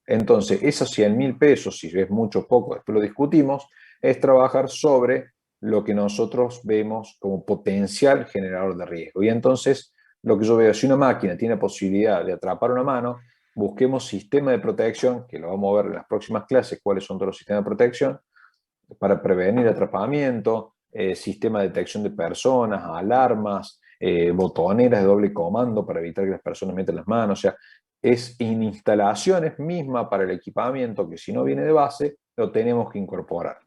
Entonces, esos 100.000 pesos, si es mucho o poco, después lo discutimos, es trabajar sobre lo que nosotros vemos como potencial generador de riesgo. Y entonces, lo que yo veo, si una máquina tiene posibilidad de atrapar una mano, busquemos sistema de protección, que lo vamos a ver en las próximas clases, cuáles son todos los sistemas de protección, para prevenir atrapamiento, sistema de detección de personas, alarmas, botoneras de doble comando para evitar que las personas metan las manos. O sea, es en instalaciones mismas para el equipamiento que si no viene de base, lo tenemos que incorporar.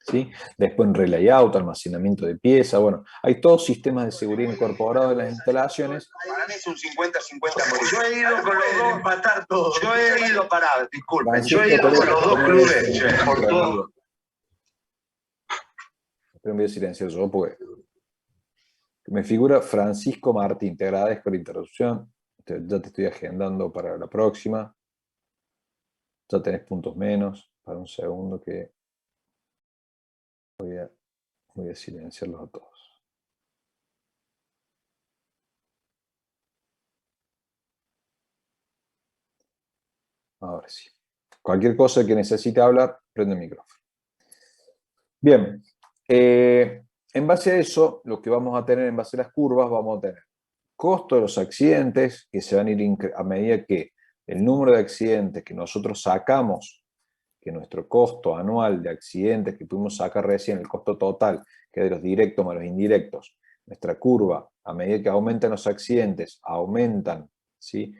¿Sí? Después en relay out, almacenamiento de piezas, bueno, hay todos sistemas de seguridad incorporados en las instalaciones. Para mí es un 50-50. Yo he ido con los dos, empatar todo. Yo he ido, disculpen, yo he ido con los dos clubes, por todo. Pero voy a silenciar yo porque me figura Francisco Martín, te agradezco la interrupción, ya te estoy agendando para la próxima, ya tenés puntos menos, para un segundo que voy a silenciarlos a todos. Ahora sí. Cualquier cosa que necesite hablar, prende el micrófono. Bien, en base a eso, lo que vamos a tener en base a las curvas, vamos a tener costo de los accidentes, que se van a ir a medida que el número de accidentes que nosotros sacamos, que nuestro costo anual de accidentes que pudimos sacar recién, el costo total, que es de los directos más los indirectos, nuestra curva, a medida que aumentan los accidentes, aumentan, ¿sí?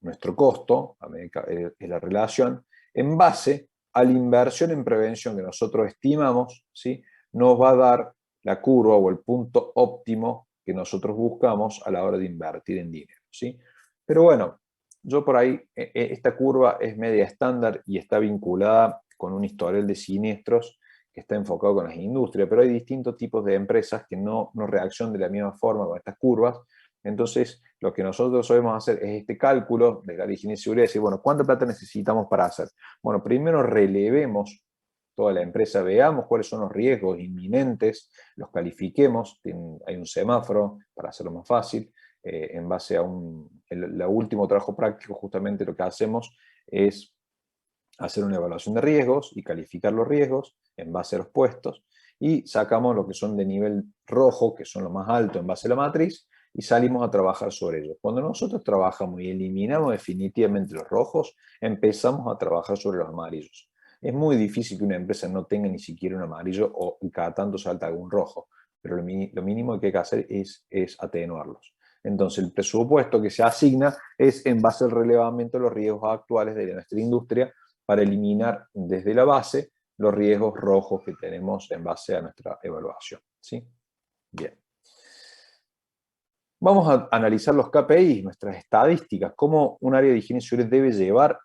Nuestro costo, a medida que es la relación, en base a la inversión en prevención que nosotros estimamos, ¿sí? Nos va a dar la curva o el punto óptimo que nosotros buscamos a la hora de invertir en dinero, ¿sí? Pero bueno, yo por ahí, esta curva es media estándar y está vinculada con un historial de siniestros que está enfocado con las industrias, pero hay distintos tipos de empresas que no reaccionan de la misma forma con estas curvas. Entonces, lo que nosotros solemos hacer es este cálculo de la higiene y seguridad y decir, bueno, ¿cuánta plata necesitamos para hacer? Bueno, primero relevemos toda la empresa, veamos cuáles son los riesgos inminentes, los califiquemos, hay un semáforo para hacerlo más fácil, en base a el último trabajo práctico, justamente lo que hacemos es hacer una evaluación de riesgos y calificar los riesgos en base a los puestos, y sacamos lo que son de nivel rojo, que son los más altos en base a la matriz, y salimos a trabajar sobre ellos. Cuando nosotros trabajamos y eliminamos definitivamente los rojos, empezamos a trabajar sobre los amarillos. Es muy difícil que una empresa no tenga ni siquiera un amarillo o cada tanto salta algún rojo, pero lo mínimo que hay que hacer es atenuarlos. Entonces, el presupuesto que se asigna es en base al relevamiento de los riesgos actuales de nuestra industria para eliminar desde la base los riesgos rojos que tenemos en base a nuestra evaluación, ¿sí? Bien. Vamos a analizar los KPIs, nuestras estadísticas, cómo un área de higiene y seguridad debe llevar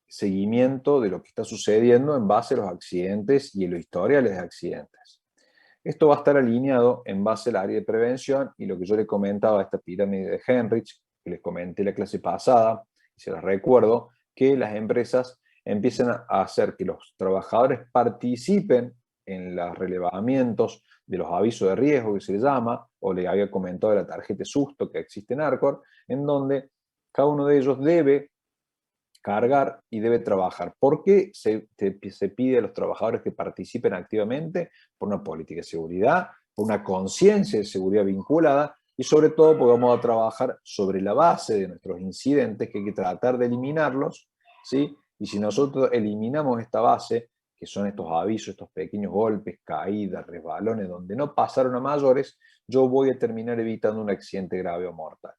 seguimiento de lo que está sucediendo en base a los accidentes y en los historiales de accidentes. Esto va a estar alineado en base al área de prevención y lo que yo le comentaba, esta pirámide de Henrich, que les comenté en la clase pasada, y se las recuerdo, que las empresas empiezan a hacer que los trabajadores participen en los relevamientos de los avisos de riesgo, que se le llama, o le había comentado de la tarjeta de susto que existe en ARCOR, en donde cada uno de ellos debe cargar y debe trabajar. ¿Por qué se pide a los trabajadores que participen activamente? Por una política de seguridad, por una conciencia de seguridad vinculada y sobre todo porque vamos a trabajar sobre la base de nuestros incidentes que hay que tratar de eliminarlos, ¿sí? Y si nosotros eliminamos esta base, que son estos avisos, estos pequeños golpes, caídas, resbalones, donde no pasaron a mayores, yo voy a terminar evitando un accidente grave o mortal.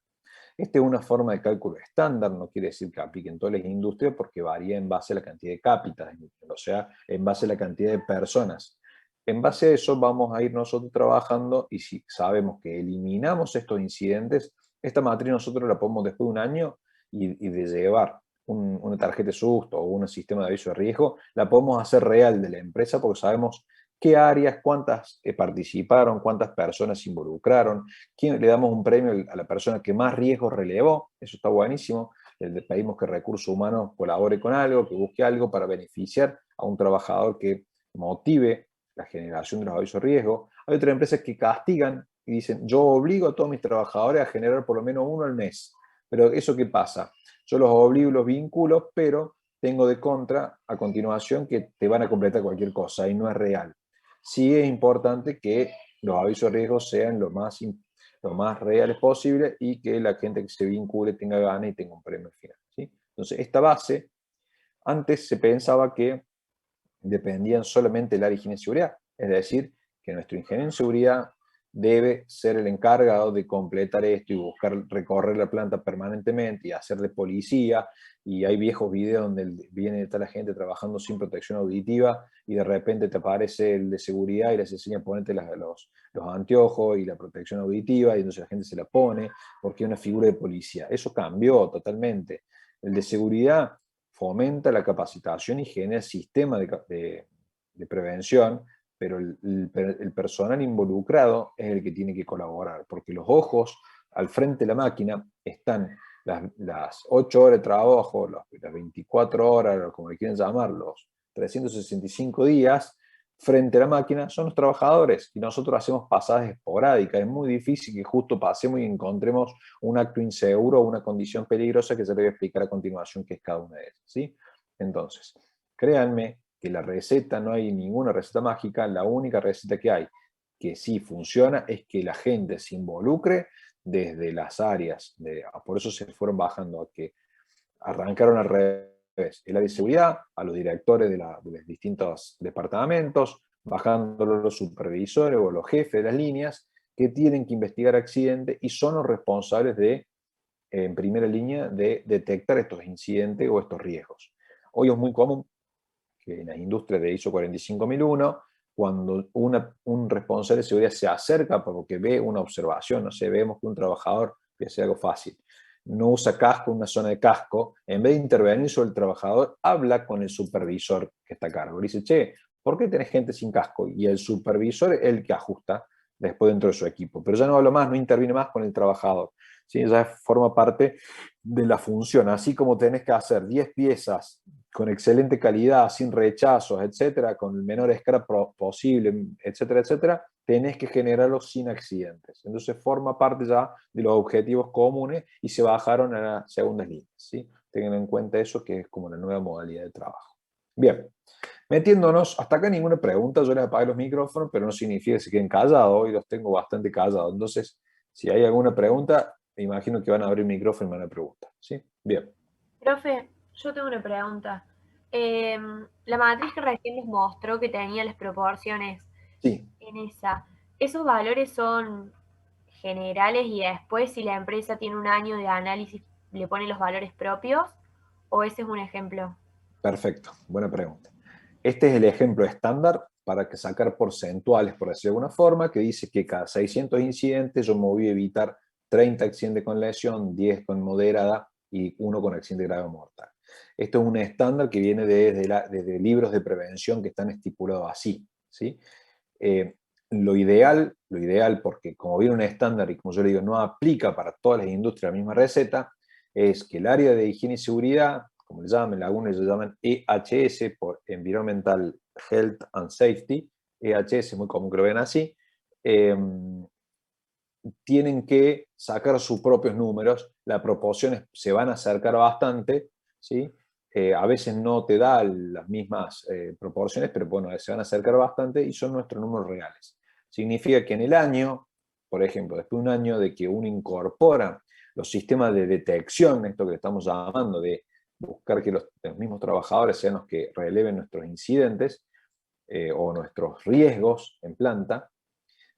Esta es una forma de cálculo estándar, no quiere decir que aplique en todas las industrias porque varía en base a la cantidad de cápitas, o sea, en base a la cantidad de personas. En base a eso vamos a ir nosotros trabajando y si sabemos que eliminamos estos incidentes, esta matriz nosotros la podemos después de un año y de llevar una tarjeta de susto o un sistema de aviso de riesgo, la podemos hacer real de la empresa porque sabemos qué áreas, cuántas participaron, cuántas personas se involucraron, quién le damos un premio a la persona que más riesgos relevó, eso está buenísimo, le pedimos que Recursos Humanos colabore con algo, que busque algo para beneficiar a un trabajador que motive la generación de los avisos de riesgo. Hay otras empresas que castigan y dicen, yo obligo a todos mis trabajadores a generar por lo menos uno al mes. Pero ¿eso qué pasa? Yo los obligo, los vinculo, pero tengo de contra a continuación que te van a completar cualquier cosa y no es real. Sí es importante que los avisos de riesgo sean lo más reales posible y que la gente que se vincule tenga ganas y tenga un premio final, ¿sí? Entonces, esta base, antes se pensaba que dependían solamente del área de higiene y seguridad, es decir, que nuestro ingeniero en seguridad debe ser el encargado de completar esto y buscar recorrer la planta permanentemente y hacer de policía, y hay viejos videos donde viene toda la gente trabajando sin protección auditiva y de repente te aparece el de seguridad y les enseña a ponerte los anteojos y la protección auditiva y entonces la gente se la pone porque es una figura de policía. Eso cambió totalmente. El de seguridad fomenta la capacitación y genera sistemas de prevención, pero el personal involucrado es el que tiene que colaborar, porque los ojos al frente de la máquina están las 8 horas de trabajo, las 24 horas, como le quieren llamar, los 365 días, frente a la máquina son los trabajadores y nosotros hacemos pasadas esporádicas. Es muy difícil que justo pasemos y encontremos un acto inseguro o una condición peligrosa que se le voy a explicar a continuación qué es cada una de ellas, ¿sí? Entonces, créanme que la receta, no hay ninguna receta mágica, la única receta que hay que sí funciona es que la gente se involucre desde las áreas, por eso se fueron bajando a que arrancaron al revés, el área de seguridad, a los directores de los distintos departamentos, bajando los supervisores o los jefes de las líneas que tienen que investigar accidentes y son los responsables de, en primera línea, de detectar estos incidentes o estos riesgos. Hoy es muy común que en las industrias de ISO 45001, cuando un responsable de seguridad se acerca porque ve una observación, no sé, vemos que un trabajador, voy a hacer algo fácil, no usa casco en una zona de casco, en vez de intervenir sobre el trabajador, habla con el supervisor que está a cargo. Le dice, che, ¿por qué tenés gente sin casco? Y el supervisor es el que ajusta después dentro de su equipo. Pero ya no habla más, no interviene más con el trabajador. ¿Sí? Ya forma parte de la función. Así como tenés que hacer 10 piezas con excelente calidad, sin rechazos, etcétera, con el menor escrap posible, etcétera, etcétera, tenés que generarlo sin accidentes. Entonces forma parte ya de los objetivos comunes y se bajaron a las segundas líneas, ¿sí? Tengan en cuenta eso, que es como la nueva modalidad de trabajo. Bien, metiéndonos, hasta acá ninguna pregunta, yo les apagué los micrófonos, pero no significa que se queden callados, hoy los tengo bastante callados. Entonces, si hay alguna pregunta, me imagino que van a abrir el micrófono y me van a preguntar, ¿sí? Bien. Profe, yo tengo una pregunta. La matriz que recién les mostró que tenía las proporciones Sí. en esa, ¿esos valores son generales y después si la empresa tiene un año de análisis le pone los valores propios? ¿O ese es un ejemplo? Perfecto, buena pregunta. Este es el ejemplo estándar para sacar porcentuales, por decirlo de alguna forma, que dice que cada 600 incidentes yo me voy a evitar 30 accidentes con lesión, 10 con moderada y 1 con accidente grave o mortal. Esto es un estándar que viene desde libros de prevención que están estipulados así, ¿sí? Lo ideal, porque como viene un estándar y como yo le digo, no aplica para todas las industrias la misma receta, es que el área de higiene y seguridad, como le llaman, algunos le llaman EHS, por Environmental Health and Safety, EHS, muy común que lo vean así, tienen que sacar sus propios números, las proporciones se van a acercar bastante, ¿sí? A veces no te da las mismas proporciones, pero bueno, se van a acercar bastante y son nuestros números reales. Significa que en el año, por ejemplo, después de un año de que uno incorpora los sistemas de detección, esto que estamos llamando de buscar que los mismos trabajadores sean los que releven nuestros incidentes o nuestros riesgos en planta,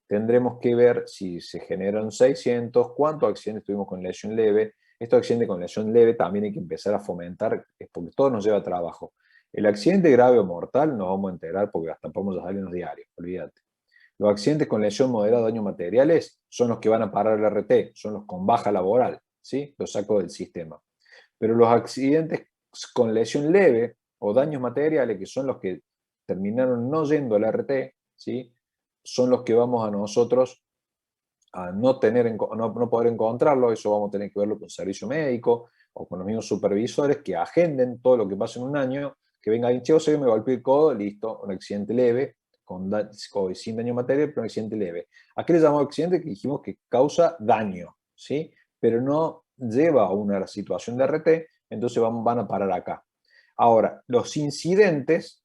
tendremos que ver si se generan 600, cuántos accidentes tuvimos con lesión leve. Estos accidentes con lesión leve también hay que empezar a fomentar, porque todo nos lleva a trabajo. El accidente grave o mortal nos vamos a enterar porque hasta podemos salir en los diarios, olvídate. Los accidentes con lesión moderada o daños materiales son los que van a parar el RT, son los con baja laboral, ¿sí? Los saco del sistema. Pero los accidentes con lesión leve o daños materiales, que son los que terminaron no yendo al RT, ¿sí? Son los que vamos a nosotros a no poder encontrarlo. Eso vamos a tener que verlo con el servicio médico o con los mismos supervisores que agenden todo lo que pasa en un año, que venga alguien, che, se me golpeó el codo, listo, un accidente leve, sin daño material, pero un accidente leve. ¿A qué le llamamos accidente? Que dijimos que causa daño, ¿sí? Pero no lleva a una situación de RT entonces van a parar acá. Ahora, los incidentes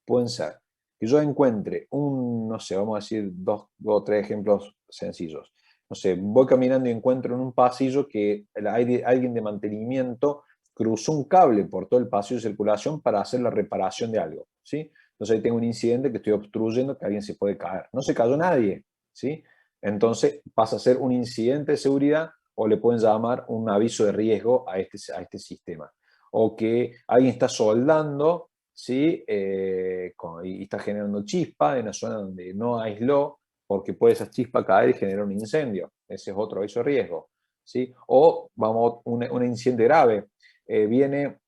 pueden ser que yo encuentre no sé, vamos a decir dos o tres ejemplos sencillos. No sé, voy caminando y encuentro en un pasillo que alguien de mantenimiento cruzó un cable por todo el pasillo de circulación para hacer la reparación de algo, ¿sí? Entonces ahí tengo un incidente que estoy obstruyendo, que alguien se puede caer. No se cayó nadie, ¿sí? Entonces pasa a ser un incidente de seguridad o le pueden llamar un aviso de riesgo a este sistema. O que alguien está soldando, ¿sí? Y está generando chispa en una zona donde no aisló, porque puede esa chispa caer y generar un incendio. Ese es otro aviso de riesgo, ¿sí? O vamos, un incidente grave. Viene,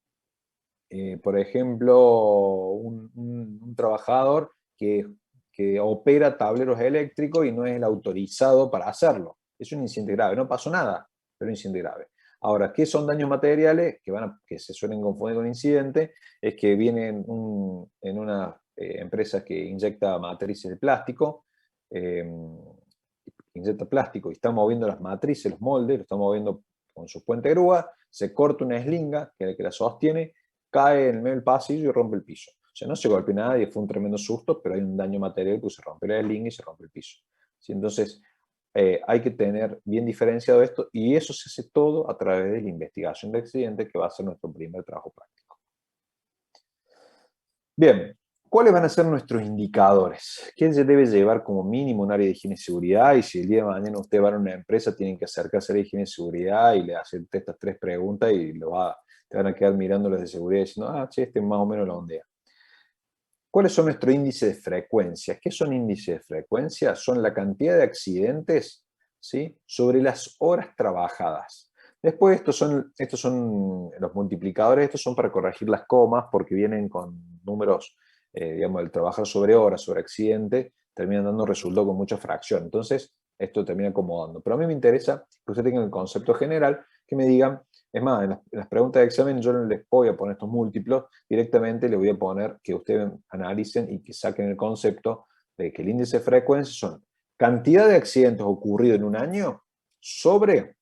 por ejemplo, un trabajador que opera tableros eléctricos y no es el autorizado para hacerlo. Es un incidente grave. No pasó nada, pero un incidente grave. Ahora, ¿qué son daños materiales? Que se suelen confundir con incidente, es que vienen en una empresa que inyecta matrices de plástico, inyecta plástico y está moviendo las matrices, los moldes, lo está moviendo con su puente grúa, se corta una eslinga que la sostiene, cae en el medio del pasillo y rompe el piso. O sea, no se golpeó nadie, fue un tremendo susto, pero hay un daño material que se rompe la eslinga y se rompe el piso. ¿Sí? Entonces, hay que tener bien diferenciado esto y eso se hace todo a través de la investigación de accidentes, que va a ser nuestro primer trabajo práctico. Bien, ¿cuáles van a ser nuestros indicadores? ¿Qué se debe llevar como mínimo un área de higiene y seguridad? Y si el día de mañana usted va a una empresa, tienen que acercarse a la higiene y seguridad y le hacen estas 3 preguntas y te van a quedar mirando los de seguridad diciendo, che, este más o menos la ondea. ¿Cuáles son nuestros índices de frecuencia? ¿Qué son índices de frecuencia? Son la cantidad de accidentes, ¿sí?, sobre las horas trabajadas. Después estos son los multiplicadores, estos son para corregir las comas porque vienen con números, digamos, el trabajar sobre horas, sobre accidente, terminan dando resultado con mucha fracción. Entonces, esto termina acomodando. Pero a mí me interesa que ustedes tengan el concepto general, que me digan, es más, en las preguntas de examen yo no les voy a poner estos múltiplos, directamente les voy a poner que ustedes analicen y que saquen el concepto de que el índice de frecuencia son cantidad de accidentes ocurridos en un año sobre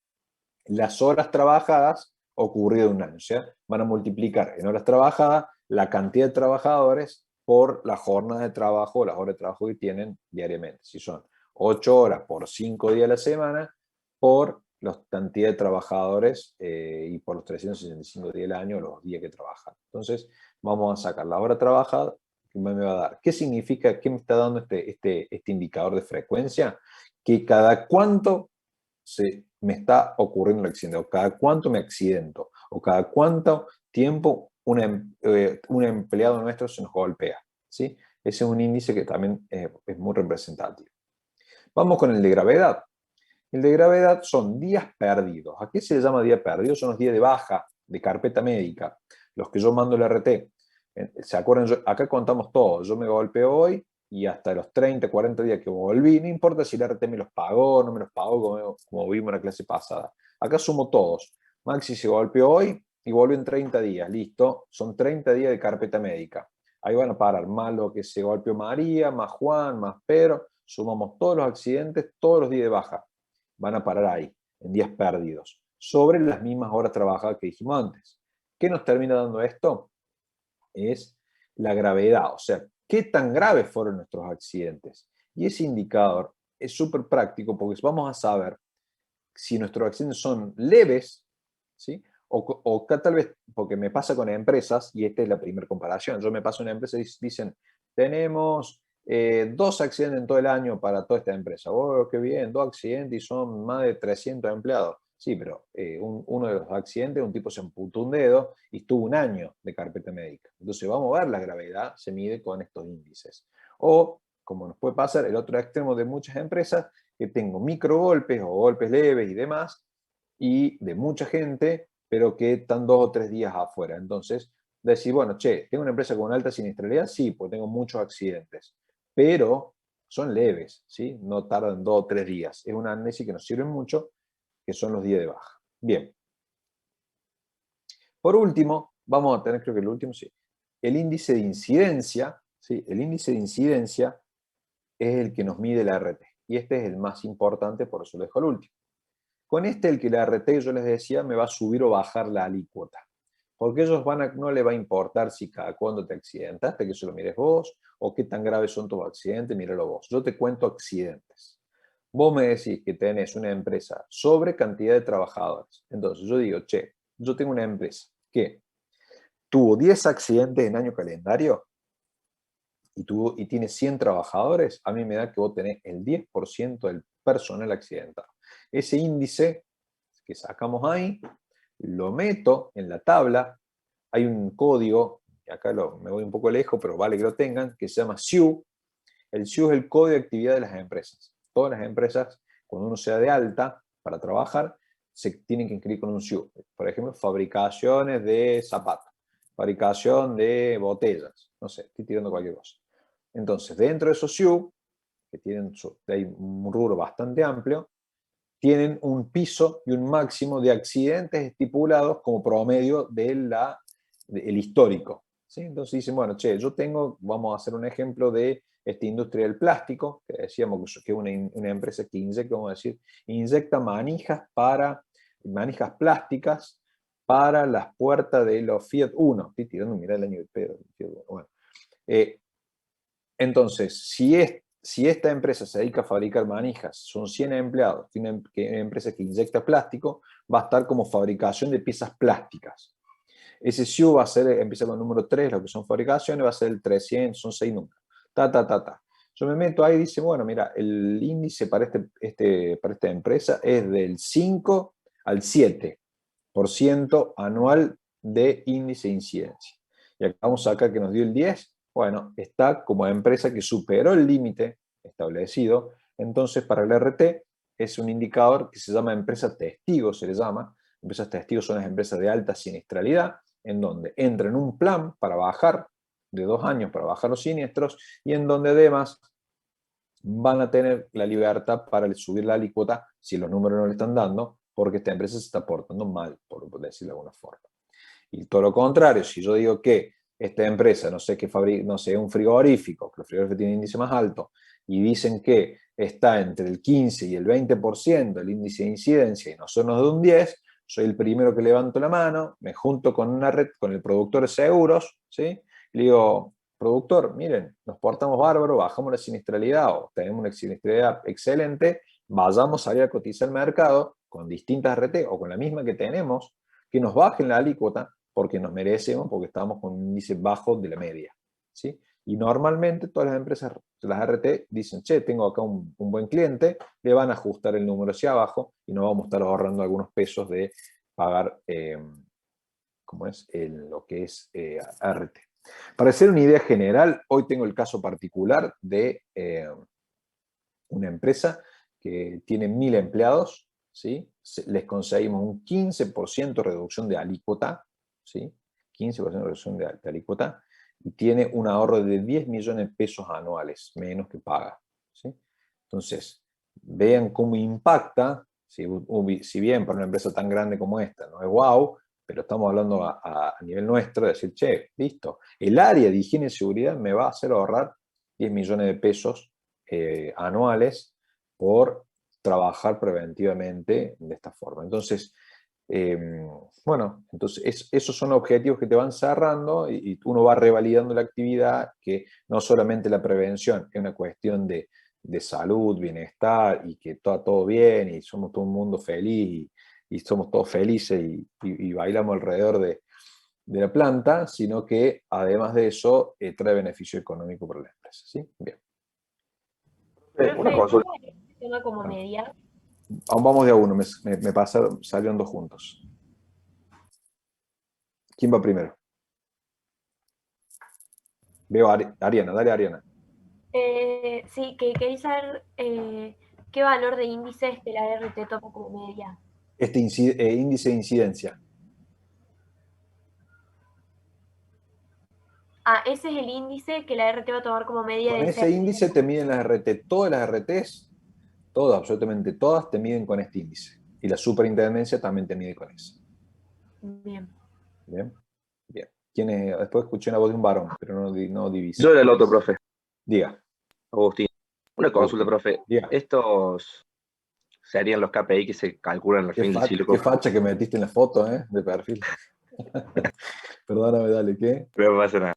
las horas trabajadas ocurridas en un año. O sea, van a multiplicar en horas trabajadas la cantidad de trabajadores por la jornada de trabajo o las horas de trabajo que tienen diariamente. Si son 8 horas por 5 días a la semana, por la cantidad de trabajadores y por los 365 días del año, los días que trabajan. Entonces, vamos a sacar la hora trabajada, que me va a dar. ¿Qué significa, qué me está dando este indicador de frecuencia? Que cada cuánto me está ocurriendo el accidente, o cada cuánto me accidento, o cada cuánto tiempo un empleado nuestro se nos golpea, ¿sí? Ese es un índice que también es muy representativo. Vamos con el de gravedad. El de gravedad son días perdidos. ¿A qué se le llama día perdido? Son los días de baja de carpeta médica, los que yo mando el RT. ¿Se acuerdan? Acá contamos todo. Yo me golpeo hoy y hasta los 30, 40 días que volví, no importa si el RT me los pagó o no me los pagó, como vimos en la clase pasada. Acá sumo todos. Maxi se golpeó hoy y volvió en 30 días. Listo. Son 30 días de carpeta médica. Ahí van a parar más lo que se golpeó María, más Juan, más Pedro. Sumamos todos los accidentes, todos los días de baja. Van a parar ahí, en días perdidos, sobre las mismas horas trabajadas que dijimos antes. ¿Qué nos termina dando esto? Es la gravedad, o sea, qué tan graves fueron nuestros accidentes. Y ese indicador es súper práctico porque vamos a saber si nuestros accidentes son leves, ¿sí? O tal vez, porque me pasa con empresas, y esta es la primera comparación, yo me paso a una empresa y dicen, tenemos 2 accidentes en todo el año para toda esta empresa. Oh, qué bien, 2 accidentes y son más de 300 empleados. Sí, pero uno de los accidentes, un tipo se amputó un dedo y estuvo un año de carpeta médica. Entonces vamos a ver la gravedad, se mide con estos índices. O, como nos puede pasar, el otro extremo de muchas empresas, que tengo microgolpes o golpes leves y demás, y de mucha gente, pero que están 2 o 3 días afuera. Entonces, decir, bueno, che, ¿tengo una empresa con alta siniestralidad? Sí, pues tengo muchos accidentes, pero son leves, ¿sí? No tardan 2 o 3 días. Es una análisis que nos sirve mucho, que son los días de baja. Bien. Por último, vamos a tener, creo que el último, sí, el índice de incidencia, ¿sí? El índice de incidencia es el que nos mide la RT, y este es el más importante, por eso lo dejo al último. Con el que la RT, yo les decía, me va a subir o bajar la alícuota. Porque ellos no les va a importar si cada cuándo te accidentaste, que eso lo mires vos, o qué tan graves son tus accidentes, míralo vos. Yo te cuento accidentes. Vos me decís que tenés una empresa sobre cantidad de trabajadores. Entonces yo digo, che, yo tengo una empresa que tuvo 10 accidentes en año calendario y tiene 100 trabajadores, a mí me da que vos tenés el 10% del personal accidentado. Ese índice que sacamos ahí, lo meto en la tabla, hay un código, y acá me voy un poco lejos, pero vale que lo tengan, que se llama SIU. El SIU es el código de actividad de las empresas. Todas las empresas, cuando uno se da de alta para trabajar, se tienen que inscribir con un SIU. Por ejemplo, fabricaciones de zapatos, fabricación de botellas, no sé, estoy tirando cualquier cosa. Entonces, dentro de esos SIU, que hay un rubro bastante amplio, tienen un piso y un máximo de accidentes estipulados como promedio del histórico. ¿Sí? Entonces dicen, bueno, che, vamos a hacer un ejemplo de esta industria del plástico, que decíamos que es una empresa que inyecta, vamos a decir, inyecta manijas plásticas para las puertas de los Fiat Uno. Estoy tirando, mirá el año de pedo. Bueno. Entonces, si esta empresa se dedica a fabricar manijas, son 100 empleados, tiene una empresa que inyecta plástico, va a estar como fabricación de piezas plásticas. Ese SIU empieza con el número 3, lo que son fabricaciones, va a ser el 300, son 6 números. Yo me meto ahí y dice, bueno, mira, el índice para esta empresa es del 5 al 7% anual de índice de incidencia. Y acá vamos a sacar que nos dio el 10. Bueno, está como empresa que superó el límite establecido. Entonces, para el RT es un indicador que se llama empresa testigo, se le llama. Empresas testigos son las empresas de alta siniestralidad, en donde entra en un plan para bajar, de 2 años para bajar los siniestros, y en donde además van a tener la libertad para subir la alícuota si los números no le están dando, porque esta empresa se está portando mal, por decirlo de alguna forma. Y todo lo contrario, si yo digo que esta empresa, no sé, un frigorífico, que los frigoríficos tienen índice más alto, y dicen que está entre el 15 y el 20% el índice de incidencia y nosotros nos da un 10, soy el primero que levanto la mano, me junto con una red, con el productor de seguros, ¿sí? Y le digo, productor, miren, nos portamos bárbaro, bajamos la siniestralidad o tenemos una siniestralidad excelente, vayamos a salir a cotizar el mercado con distintas RT o con la misma que tenemos, que nos bajen la alícuota porque nos merecemos, porque estamos con un índice bajo de la media. ¿Sí? Y normalmente todas las empresas, las RT, dicen, che, tengo acá un buen cliente, le van a ajustar el número hacia abajo y nos vamos a estar ahorrando algunos pesos de pagar lo que es RT. Para hacer una idea general, hoy tengo el caso particular de una empresa que tiene 1000 empleados, ¿sí? Les conseguimos un 15% de reducción de alícuota, ¿sí? 15% de reducción de alícuota, y tiene un ahorro de 10 millones de pesos anuales, menos que paga, ¿sí? Entonces, vean cómo impacta, si bien para una empresa tan grande como esta no es wow, pero estamos hablando a nivel nuestro, de decir, che, listo, el área de higiene y seguridad me va a hacer ahorrar 10 millones de pesos anuales por trabajar preventivamente de esta forma. Entonces, esos son objetivos que te van cerrando y uno va revalidando la actividad, que no solamente la prevención es una cuestión de salud, bienestar y que está todo bien y somos todo un mundo feliz y somos todos felices y bailamos alrededor de la planta, sino que además de eso trae beneficio económico para la empresa. ¿Sí? Bien. Una consulta. Como media. Vamos de a uno, salieron 2 juntos. ¿Quién va primero? Veo a Ariana, dale Ariana. Sí, que quería saber qué valor de índice es que la RT toma como media. Índice de incidencia. Ese es el índice que la RT va a tomar como media. Con ese índice te miden las RT. Todas las RTs, todas, absolutamente todas, te miden con este índice. Y la superintendencia también te mide con ese. Bien. Bien. Bien. Después escuché una voz de un varón, pero no diviso. Yo era el otro, profe. Diga. Agustín. Una consulta, profe. Diga. Estos serían los KPI que se calculan al fin del ciclo. Qué facha que metiste en la foto, de perfil. Perdóname, dale, ¿qué? No pasa nada.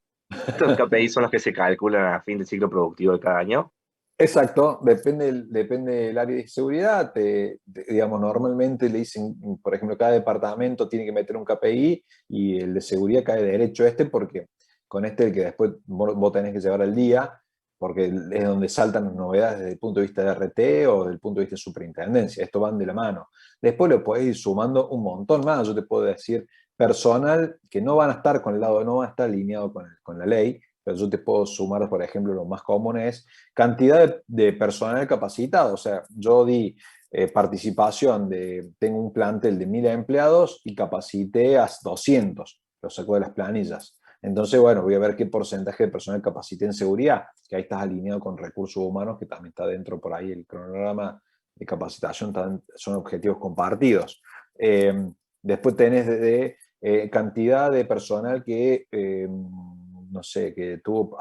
Estos KPI son los que se calculan a fin del ciclo productivo de cada año. Exacto, depende del área de seguridad. Digamos, normalmente le dicen, por ejemplo, cada departamento tiene que meter un KPI y el de seguridad cae derecho porque con el que después vos tenés que llevar al día, porque es donde saltan las novedades desde el punto de vista de RT o desde el punto de vista de superintendencia. Esto van de la mano. Después lo podés ir sumando un montón más. Yo te puedo decir personal que no van a estar con el lado, no van a estar alineado con la ley, pero yo te puedo sumar, por ejemplo, lo más común es cantidad de personal capacitado. O sea, yo di participación tengo un plantel de 1000 empleados y capacité a 200, lo saco de las planillas. Entonces, bueno, voy a ver qué porcentaje de personal capacité en seguridad, que ahí estás alineado con recursos humanos, que también está dentro por ahí el cronograma de capacitación, son objetivos compartidos. Después tenés cantidad de personal que no sé, que tuvo,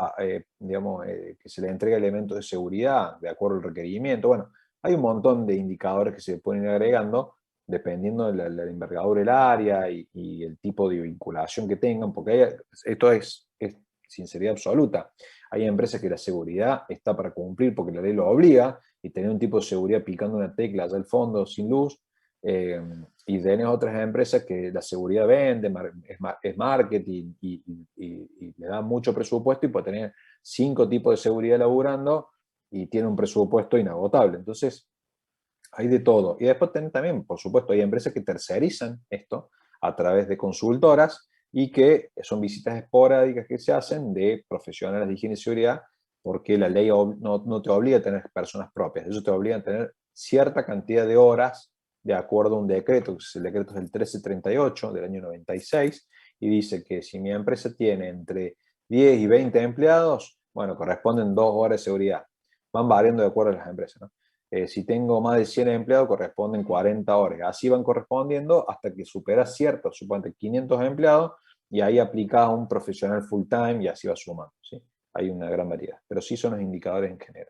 digamos, que se le entrega elementos de seguridad de acuerdo al requerimiento. Bueno, hay un montón de indicadores que se pueden ir agregando dependiendo de la envergadura del área y el tipo de vinculación que tengan, porque esto es sinceridad absoluta. Hay empresas que la seguridad está para cumplir porque la ley lo obliga, y tener un tipo de seguridad picando una tecla allá al fondo sin luz, y tenés otras empresas que la seguridad vende, es marketing y le da mucho presupuesto y puede tener 5 tipos de seguridad laburando y tiene un presupuesto inagotable. Entonces, hay de todo. Y después también, por supuesto, hay empresas que tercerizan esto a través de consultoras y que son visitas esporádicas que se hacen de profesionales de higiene y seguridad, porque la ley no te obliga a tener personas propias, ellos te obligan a tener cierta cantidad de horas de acuerdo a un decreto, el decreto es el 1338 del año 96, y dice que si mi empresa tiene entre 10 y 20 empleados, bueno, corresponden 2 horas de seguridad. Van variando de acuerdo a las empresas, ¿no? Si tengo más de 100 empleados, corresponden 40 horas. Así van correspondiendo hasta que supera cierto, suponte 500 empleados, y ahí aplicas a un profesional full time y así va sumando, ¿sí? Hay una gran variedad, pero sí son los indicadores en general.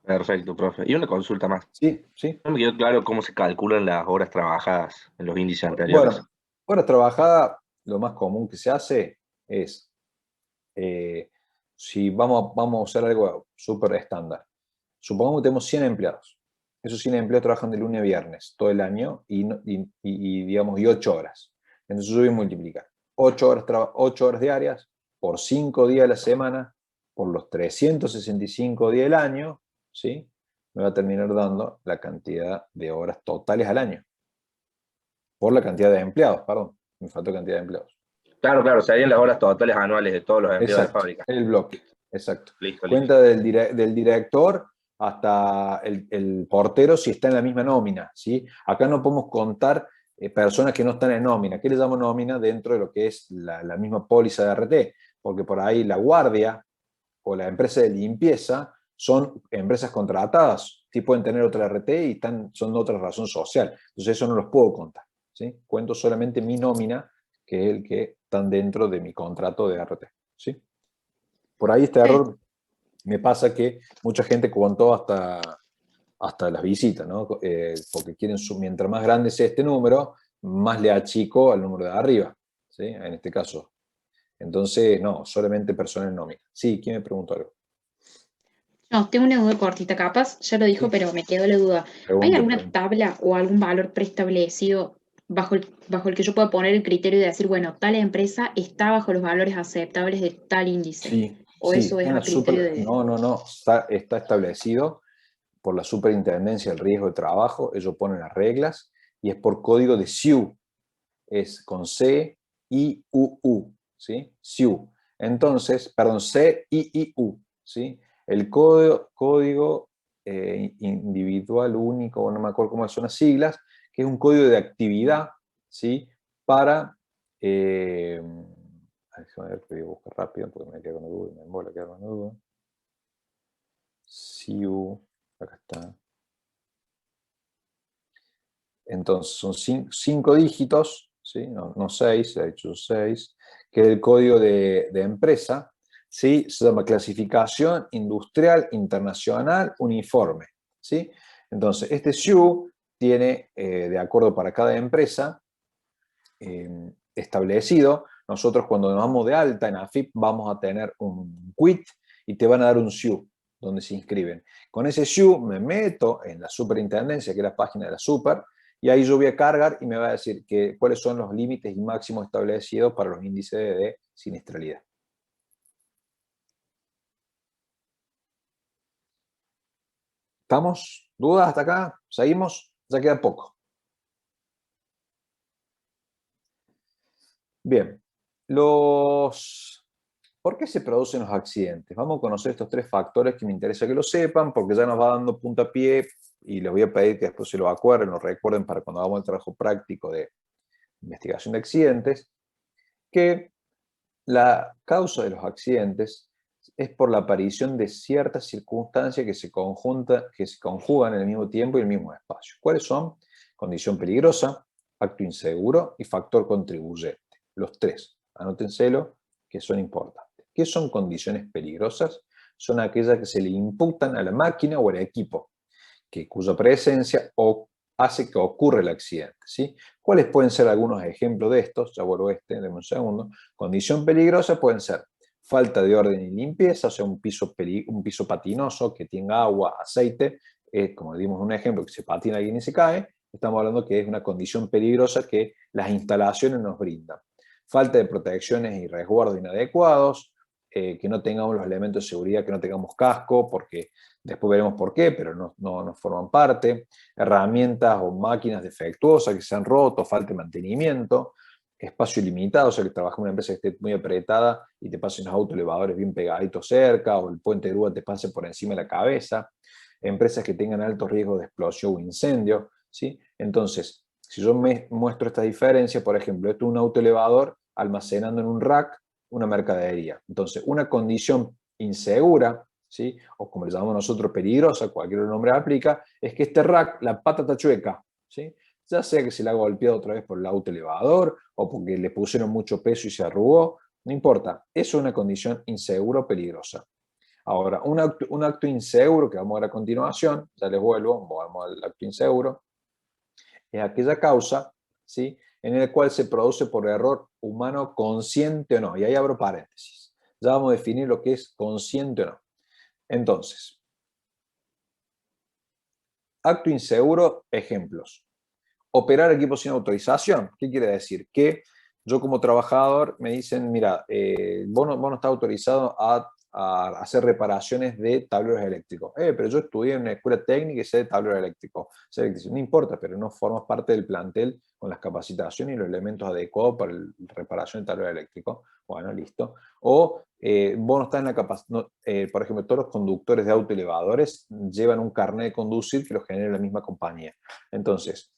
Perfecto, profe. Y una consulta más. Sí, sí. No me quedó claro cómo se calculan las horas trabajadas en los índices anteriores. Bueno, horas trabajadas, lo más común que se hace es, si vamos a usar algo súper estándar, supongamos que tenemos 100 empleados. Esos 100 empleados trabajan de lunes a viernes todo el año digamos, y 8 horas. Entonces yo voy a multiplicar 8 horas diarias por 5 días a la semana, por los 365 días del año, ¿sí? Me va a terminar dando la cantidad de horas totales al año. Por la cantidad de empleados, perdón. Me faltó cantidad de empleados. Claro, serían las horas totales anuales de todos los empleados de fábrica. El bloque, exacto. Listo. Cuenta del director hasta el portero si está en la misma nómina, ¿sí? Acá no podemos contar personas que no están en nómina. ¿Qué le llamamos nómina? Dentro de lo que es la misma póliza de RT, porque por ahí la guardia o la empresa de limpieza son empresas contratadas, sí pueden tener otra RT y son de otra razón social. Entonces eso no los puedo contar, ¿sí? Cuento solamente mi nómina, que es el que están dentro de mi contrato de RT, ¿sí? Por ahí este error me pasa que mucha gente contó hasta las visitas, ¿no? Porque quieren, mientras más grande sea este número, más le achico al número de arriba, ¿sí? En este caso. Entonces, no, solamente personas en nómina. Sí, ¿quién me preguntó algo? No, tengo una duda cortita, capaz, ya lo dijo, pero me quedó la duda. ¿Hay alguna tabla o algún valor preestablecido bajo el que yo pueda poner el criterio de decir, bueno, tal empresa está bajo los valores aceptables de tal índice? Sí, ¿O sí, eso es a criterio de...? No, está establecido por la Superintendencia del Riesgo de Trabajo, ellos ponen las reglas, y es por código de SIU, es con C-I-U-U, ¿sí? SIU. Entonces, perdón, C-I-I-U, ¿sí? El código individual único, no me acuerdo cómo son las siglas, que es un código de actividad, ¿sí? Para... déjame ver, voy a buscar rápido porque me quedo con duda, me embola quedar con duda. SIU, acá está. Entonces, son 5 dígitos, ¿sí? No 6, he dicho 6, que es el código de empresa, ¿sí? Se llama Clasificación Industrial Internacional Uniforme, ¿sí? Entonces, este SIU tiene, de acuerdo para cada empresa, establecido. Nosotros cuando nos damos de alta en AFIP vamos a tener un quit y te van a dar un SIU donde se inscriben. Con ese SIU me meto en la superintendencia, que es la página de la super, y ahí yo voy a cargar y me va a decir cuáles son los límites y máximos establecidos para los índices de siniestralidad. ¿Estamos? ¿Dudas hasta acá? ¿Seguimos? Ya queda poco. Bien. ¿Por qué se producen los accidentes? Vamos a conocer estos 3 factores que me interesa que lo sepan, porque ya nos va dando puntapié y les voy a pedir que después se lo acuerden, lo recuerden para cuando hagamos el trabajo práctico de investigación de accidentes, que la causa de los accidentes es por la aparición de ciertas circunstancias que se conjugan en el mismo tiempo y en el mismo espacio. ¿Cuáles son? Condición peligrosa, acto inseguro y factor contribuyente. Los 3. Anótenselo, que son importantes. ¿Qué son condiciones peligrosas? Son aquellas que se le imputan a la máquina o al equipo, cuya presencia hace que ocurra el accidente, ¿sí? ¿Cuáles pueden ser algunos ejemplos de estos? Ya vuelvo denme un segundo. Condición peligrosa pueden ser falta de orden y limpieza, o sea, un piso patinoso que tenga agua, aceite, como dimos un ejemplo, que se patina alguien y se cae, estamos hablando que es una condición peligrosa que las instalaciones nos brindan. Falta de protecciones y resguardos inadecuados, que no tengamos los elementos de seguridad, que no tengamos casco, porque después veremos por qué, pero no forman parte. Herramientas o máquinas defectuosas que se han roto, falta de mantenimiento. Espacio ilimitado, o sea que trabajas en una empresa que esté muy apretada y te pasen los autoelevadores bien pegaditos cerca, o el puente de grúa te pase por encima de la cabeza. Empresas que tengan altos riesgos de explosión o incendio, ¿sí? Entonces, si yo me muestro esta diferencia, por ejemplo, esto es un autoelevador almacenando en un rack una mercadería. Entonces, una condición insegura, ¿sí? O como le llamamos nosotros peligrosa, cualquier nombre aplica, es que este rack, la pata está chueca, ¿sí? Ya sea que se la ha golpeado otra vez por el autoelevador o porque le pusieron mucho peso y se arrugó, no importa, eso es una condición insegura o peligrosa. Ahora, un acto inseguro que vamos a ver a continuación, ya les vuelvo, vamos al acto inseguro, es aquella causa, ¿sí?, en el cual se produce por error humano consciente o no, y ahí abro paréntesis. Ya vamos a definir lo que es consciente o no. Entonces, acto inseguro, ejemplos. Operar equipos sin autorización. ¿Qué quiere decir? Que yo como trabajador me dicen, mira, vos no estás autorizado a hacer reparaciones de tableros eléctricos. Pero yo estudié en una escuela técnica y sé de tableros eléctricos. No importa, pero no formas parte del plantel con las capacitaciones y los elementos adecuados para la reparación de tableros eléctricos. Bueno, listo. O vos no estás en la capacidad, por ejemplo, todos los conductores de autoelevadores llevan un carnet de conducir que lo genera la misma compañía. Entonces,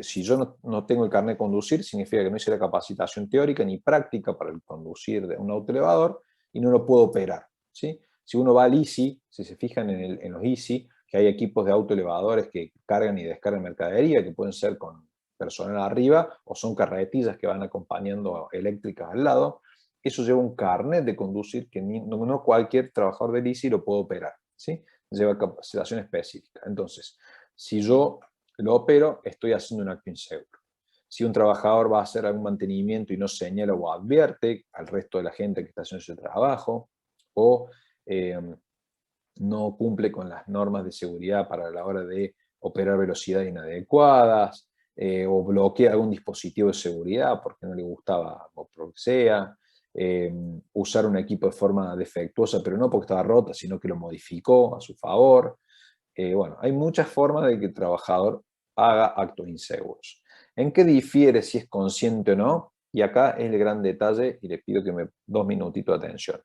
si yo no tengo el carnet de conducir, significa que no hice la capacitación teórica ni práctica para el conducir de un autoelevador y no lo puedo operar, ¿sí? Si uno va al ICI, si se fijan en los ICI, que hay equipos de autoelevadores que cargan y descargan mercadería, que pueden ser con personal arriba o son carretillas que van acompañando eléctricas al lado, eso lleva un carnet de conducir que no cualquier trabajador del ICI lo puede operar, ¿sí? Lleva capacitación específica. Entonces, si yo lo opero, estoy haciendo un acto inseguro. Si un trabajador va a hacer algún mantenimiento y no señala o advierte al resto de la gente que está haciendo ese trabajo, o no cumple con las normas de seguridad para la hora de operar velocidades inadecuadas, o bloquea algún dispositivo de seguridad porque no le gustaba o por lo que sea, usar un equipo de forma defectuosa, pero no porque estaba rota, sino que lo modificó a su favor. Bueno, hay muchas formas de que el trabajador haga actos inseguros. ¿En qué difiere si es consciente o no? Y acá es el gran detalle y les pido que me 2 minutitos de atención.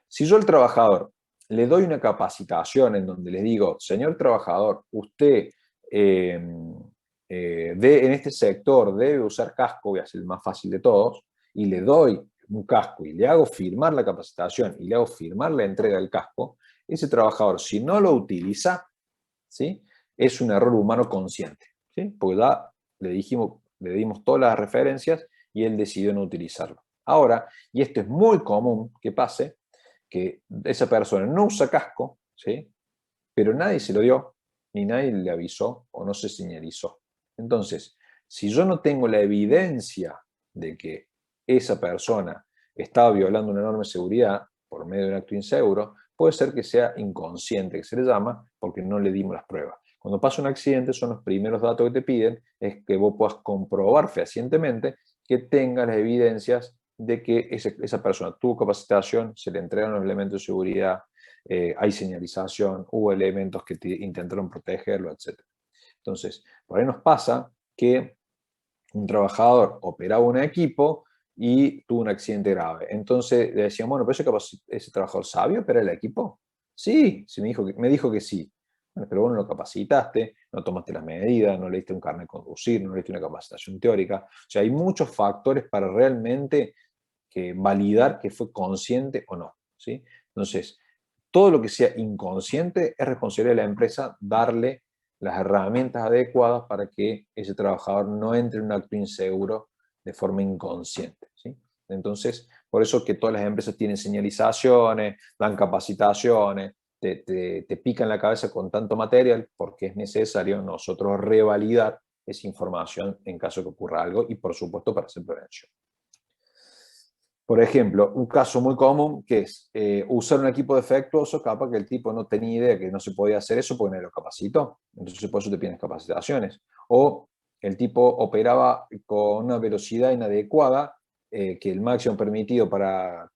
Si yo al trabajador le doy una capacitación en donde les digo, señor trabajador, usted en este sector debe usar casco, voy a ser el más fácil de todos, y le doy un casco y le hago firmar la capacitación y le hago firmar la entrega del casco, ese trabajador, si no lo utiliza, ¿sí?, es un error humano consciente, ¿sí?, porque ya le dimos todas las referencias y él decidió no utilizarlo. Ahora, y esto es muy común que pase, que esa persona no usa casco, ¿sí?, pero nadie se lo dio ni nadie le avisó o no se señalizó. Entonces, si yo no tengo la evidencia de que esa persona estaba violando una norma de seguridad por medio de un acto inseguro, puede ser que sea inconsciente, que se le llama, porque no le dimos las pruebas. Cuando pasa un accidente, son los primeros datos que te piden, es que vos puedas comprobar fehacientemente que tengas las evidencias de que esa persona tuvo capacitación, se le entregan los elementos de seguridad, hay señalización, hubo elementos que intentaron protegerlo, etc. Entonces, por ahí nos pasa que un trabajador operaba un equipo y tuvo un accidente grave. Entonces le decían, bueno, pero ese trabajador sabía operar el equipo. Sí, me dijo que sí. Bueno, pero vos no lo capacitaste, no tomaste las medidas, no le diste un carnet de conducir, no le diste una capacitación teórica. O sea, hay muchos factores para realmente validar que fue consciente o no, ¿sí? Entonces, todo lo que sea inconsciente es responsabilidad de la empresa darle las herramientas adecuadas para que ese trabajador no entre en un acto inseguro de forma inconsciente, ¿sí? Entonces, por eso que todas las empresas tienen señalizaciones, dan capacitaciones, te pican la cabeza con tanto material porque es necesario nosotros revalidar esa información en caso que ocurra algo y, por supuesto, para hacer prevención. Por ejemplo, un caso muy común que es usar un equipo defectuoso, capaz que el tipo no tenía idea que no se podía hacer eso porque no lo capacitó. Entonces por eso te piden capacitaciones. O el tipo operaba con una velocidad inadecuada, que el máximo permitido para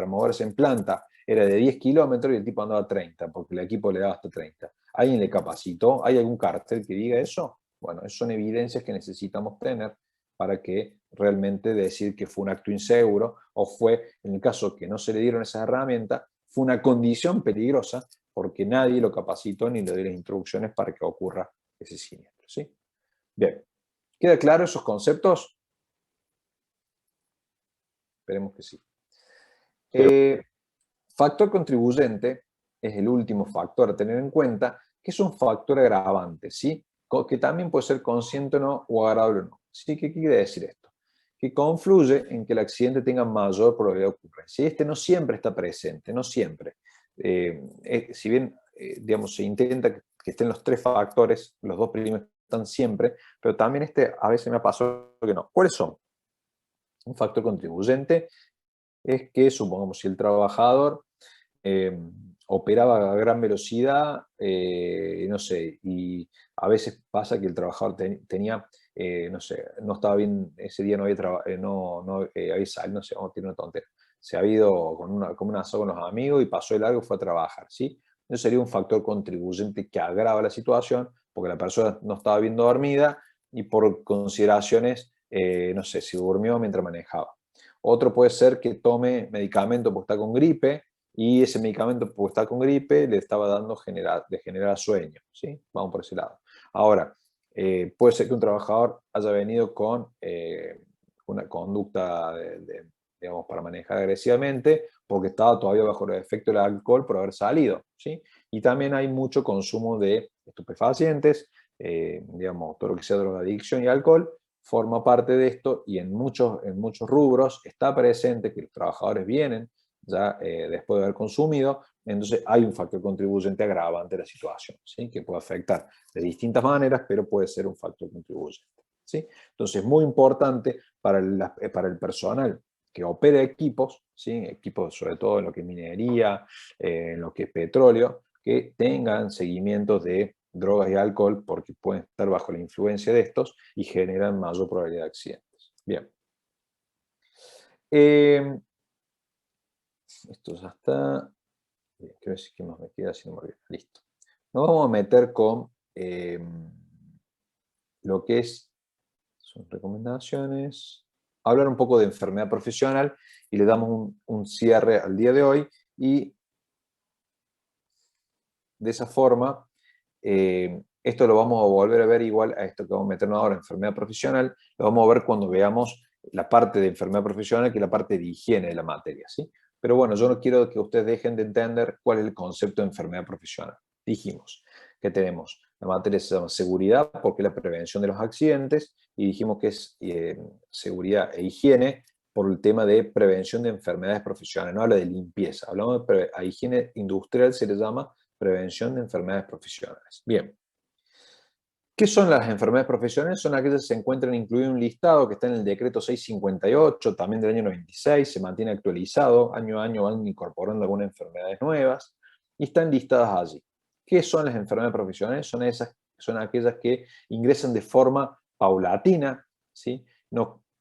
moverse en planta era de 10 kilómetros y el tipo andaba a 30, porque el equipo le daba hasta 30. ¿Alguien le capacitó? ¿Hay algún cartel que diga eso? Bueno, esas son evidencias que necesitamos tener para que realmente decir que fue un acto inseguro o fue, en el caso que no se le dieron esas herramientas, fue una condición peligrosa porque nadie lo capacitó ni le dio las instrucciones para que ocurra ese siniestro, ¿sí? Bien, ¿queda claro esos conceptos? Esperemos que sí. Factor contribuyente es el último factor a tener en cuenta, que es un factor agravante, ¿sí? Que también puede ser consciente o no o agradable o no. ¿Sí? ¿Qué quiere decir esto? Que confluye en que el accidente tenga mayor probabilidad de ocurrencia. Y este no siempre está presente, no siempre. Si bien, digamos, se intenta que estén los tres factores, los dos primeros están siempre, pero también a veces me ha pasado que no. ¿Cuáles son? Un factor contribuyente es que, supongamos, si el trabajador operaba a gran velocidad, no sé, y a veces pasa que el trabajador tenía, no sé, no estaba bien, ese día no había había salido, no sé, vamos a tirar una tontera, se había ido con un asado con los amigos y pasó de largo y fue a trabajar, ¿sí? Eso sería un factor contribuyente que agrava la situación porque la persona no estaba bien dormida y por consideraciones, no sé, si durmió mientras manejaba. Otro puede ser que tome medicamento porque está con gripe y ese medicamento porque está con gripe le estaba dando le genera sueño, ¿sí? Vamos por ese lado. Ahora, puede ser que un trabajador haya venido con una conducta, digamos, para manejar agresivamente porque estaba todavía bajo el efecto del alcohol por haber salido, ¿sí? Y también hay mucho consumo de estupefacientes, digamos, todo lo que sea drogadicción y alcohol, forma parte de esto y en muchos rubros está presente que los trabajadores vienen ya después de haber consumido, entonces hay un factor contribuyente agravante de la situación, ¿sí? Que puede afectar de distintas maneras, pero puede ser un factor contribuyente, ¿sí? Entonces, muy importante para el personal que opere equipos, ¿sí? Equipos sobre todo en lo que es minería, en lo que es petróleo, que tengan seguimientos de drogas y alcohol porque pueden estar bajo la influencia de estos y generan mayor probabilidad de accidentes. Bien. Esto ya está. Bien, quiero decir qué más me queda si no me olvido. Listo. Nos vamos a meter con lo que son recomendaciones. Hablar un poco de enfermedad profesional y le damos un cierre al día de hoy y de esa forma esto lo vamos a volver a ver igual a esto que vamos a meternos ahora, enfermedad profesional, lo vamos a ver cuando veamos la parte de enfermedad profesional que es la parte de higiene de la materia, ¿sí? Pero bueno, yo no quiero que ustedes dejen de entender cuál es el concepto de enfermedad profesional. Dijimos que tenemos, la materia se llama seguridad porque es la prevención de los accidentes y dijimos que es seguridad e higiene por el tema de prevención de enfermedades profesionales, no habla de limpieza, hablamos de higiene industrial, se le llama prevención de enfermedades profesionales. Bien. ¿Qué son las enfermedades profesionales? Son aquellas que se encuentran incluidas en un listado que está en el decreto 658, también del año 96, se mantiene actualizado, año a año van incorporando algunas enfermedades nuevas y están listadas allí. ¿Qué son las enfermedades profesionales? Son aquellas que ingresan de forma paulatina, ¿sí?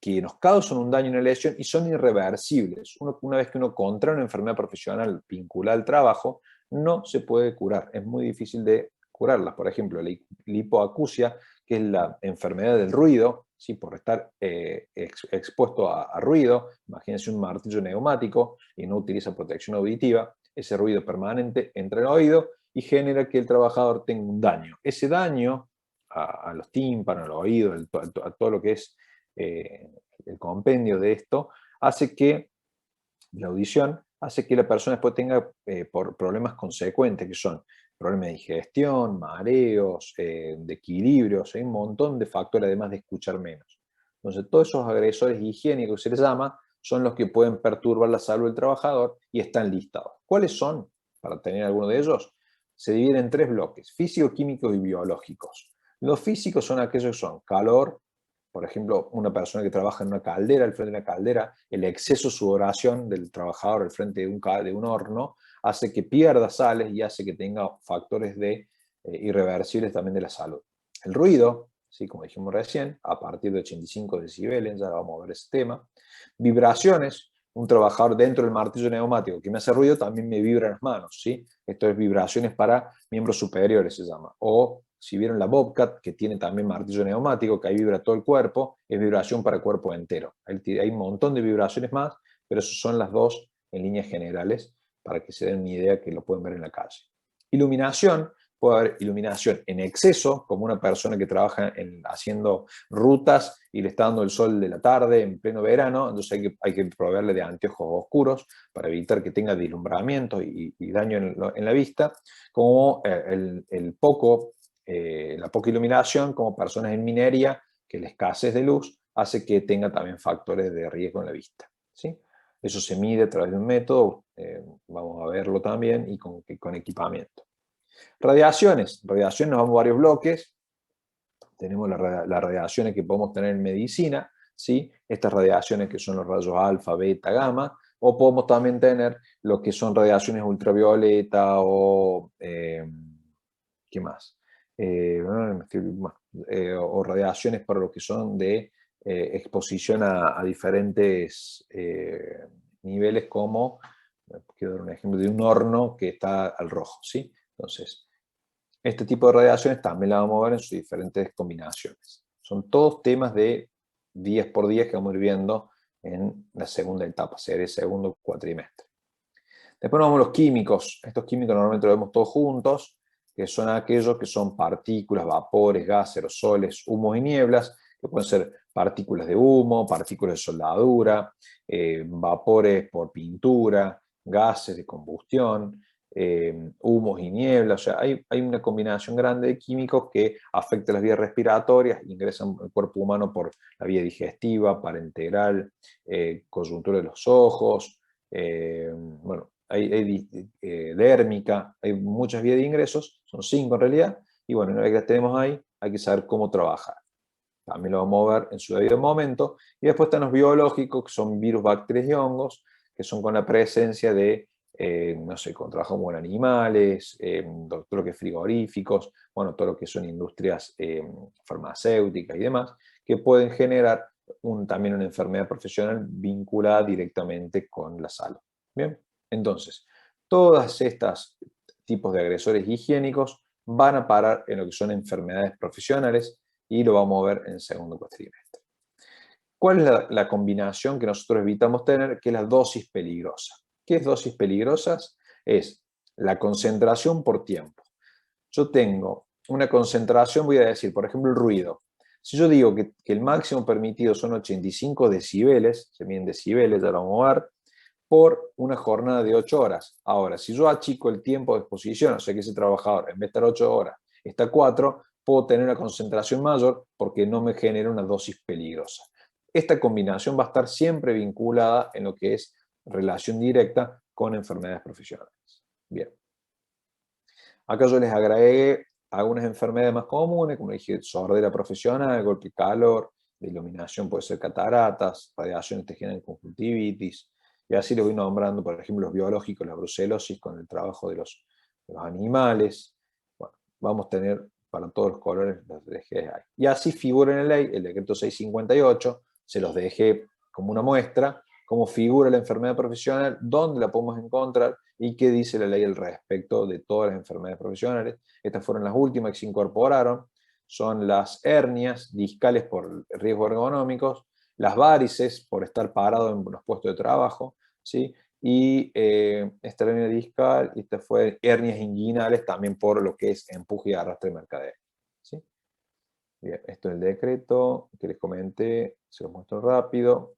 Que nos causan un daño y una lesión y son irreversibles. Una vez que uno contrae una enfermedad profesional vinculada al trabajo, no se puede curar, es muy difícil de curarlas. Por ejemplo, la hipoacusia, que es la enfermedad del ruido, ¿sí? Por estar expuesto a ruido. Imagínense un martillo neumático y no utiliza protección auditiva, ese ruido permanente entra en el oído y genera que el trabajador tenga un daño. Ese daño a los tímpanos, al oído, a todo lo que es el compendio de esto, hace que la audición hace que la persona después tenga problemas consecuentes, que son problemas de digestión, mareos, de equilibrios, hay un montón de factores además de escuchar menos. Entonces, todos esos agresores higiénicos, se les llama, son los que pueden perturbar la salud del trabajador y están listados. ¿Cuáles son? Para tener alguno de ellos, se dividen en 3 bloques, físicos, químicos y biológicos. Los físicos son aquellos que son calor, por ejemplo, una persona que trabaja en una caldera, al frente de una caldera, el exceso de sudoración del trabajador al frente de un horno hace que pierda sales y hace que tenga factores irreversibles también de la salud. El ruido, ¿sí? Como dijimos recién, a partir de 85 decibeles, ya vamos a ver ese tema. Vibraciones, un trabajador dentro del martillo neumático que me hace ruido también me vibra las manos, ¿sí? Esto es vibraciones para miembros superiores, se llama. O si vieron la Bobcat, que tiene también martillo neumático, que ahí vibra todo el cuerpo, es vibración para el cuerpo entero. Hay un montón de vibraciones más, pero esas son las 2 en líneas generales, para que se den una idea que lo pueden ver en la calle. Iluminación, puede haber iluminación en exceso, como una persona que trabaja haciendo rutas y le está dando el sol de la tarde en pleno verano, entonces hay que proveerle de anteojos oscuros para evitar que tenga deslumbramiento y daño en la vista, como la poca iluminación, como personas en minería, que la escasez de luz hace que tenga también factores de riesgo en la vista, ¿sí? Eso se mide a través de un método, vamos a verlo también, y con equipamiento. Radiaciones nos vamos a varios bloques. Tenemos las radiaciones que podemos tener en medicina, ¿sí? Estas radiaciones que son los rayos alfa, beta, gamma, o podemos también tener lo que son radiaciones ultravioleta o, ¿qué más? O radiaciones para lo que son de exposición a diferentes niveles, como, quiero dar un ejemplo de un horno que está al rojo, ¿sí? Entonces, este tipo de radiaciones también la vamos a ver en sus diferentes combinaciones. Son todos temas de 10 por 10 que vamos a ir viendo en la segunda etapa, sería el segundo cuatrimestre. Después nos vamos a los químicos. Estos químicos normalmente los vemos todos juntos, que son aquellos que son partículas, vapores, gases, aerosoles, humos y nieblas, que pueden ser partículas de humo, partículas de soldadura, vapores por pintura, gases de combustión, humos y nieblas. O sea, hay una combinación grande de químicos que afectan las vías respiratorias, ingresan al cuerpo humano por la vía digestiva, parenteral, coyuntura de los ojos, bueno, hay dérmica, hay muchas vías de ingresos, son 5 en realidad, y bueno, una vez que las tenemos ahí, hay que saber cómo trabajar. También lo vamos a ver en su debido momento. Y después están los biológicos, que son virus, bacterias y hongos, que son con la presencia de, no sé, trabajamos con animales, todo lo que es frigoríficos, bueno, todo lo que son industrias farmacéuticas y demás, que pueden generar también una enfermedad profesional vinculada directamente con la salud. Bien, entonces, todos estos tipos de agresores higiénicos van a parar en lo que son enfermedades profesionales, y lo vamos a ver en el segundo cuatrimestre. ¿Cuál es la combinación que nosotros evitamos tener? Que es la dosis peligrosa. ¿Qué es dosis peligrosas? Es la concentración por tiempo. Yo tengo una concentración, voy a decir, por ejemplo, el ruido. Si yo digo que el máximo permitido son 85 decibeles, se miden decibeles, ya lo vamos a ver, por una jornada de 8 horas. Ahora, si yo achico el tiempo de exposición, o sea que ese trabajador, en vez de estar 8 horas, está 4, puedo tener una concentración mayor porque no me genera una dosis peligrosa. Esta combinación va a estar siempre vinculada en lo que es relación directa con enfermedades profesionales. Bien. Acá yo les agregué algunas enfermedades más comunes, como dije, sordera profesional, golpe y calor, de iluminación puede ser cataratas, radiaciones te generan conjuntivitis, y así les voy nombrando, por ejemplo, los biológicos, la brucelosis con el trabajo de los animales. Bueno, vamos a tener para todos los colores los dejé ahí. Y así figura en la ley, el decreto 658, se los dejé como una muestra, cómo figura la enfermedad profesional, dónde la podemos encontrar y qué dice la ley al respecto de todas las enfermedades profesionales. Estas fueron las últimas que se incorporaron, son las hernias discales por riesgos ergonómicos, las varices por estar parado en los puestos de trabajo, ¿sí? Y esta hernia discal, y esta fue hernias inguinales también por lo que es empuje y arrastre de mercadería, ¿sí? Bien, esto es el decreto que les comenté, se los muestro rápido.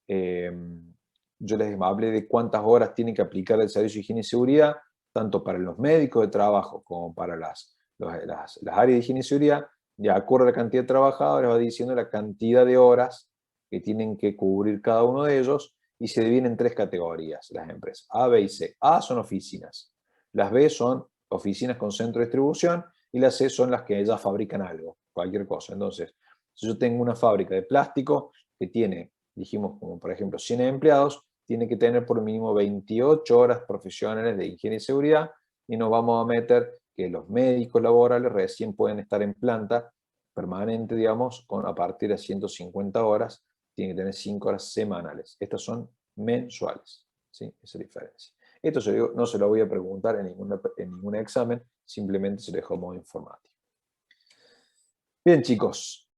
Yo les hablé de cuántas horas tienen que aplicar el servicio de higiene y seguridad, tanto para los médicos de trabajo como para las áreas de higiene y seguridad. De acuerdo a la cantidad de trabajadores, va diciendo la cantidad de horas que tienen que cubrir cada uno de ellos, y se dividen en 3 categorías las empresas, A, B y C. A son oficinas, las B son oficinas con centro de distribución, y las C son las que ya fabrican algo, cualquier cosa. Entonces, si yo tengo una fábrica de plástico que tiene, dijimos, como por ejemplo 100 empleados, tiene que tener por mínimo 28 horas profesionales de higiene y seguridad, y nos vamos a meter que los médicos laborales recién pueden estar en planta permanente, digamos, a partir de 150 horas, tienen que tener 5 horas semanales. Estas son mensuales, ¿sí? Esa es la diferencia. Esto no se lo voy a preguntar en ningún examen, simplemente se lo dejo modo informativo. Bien, chicos,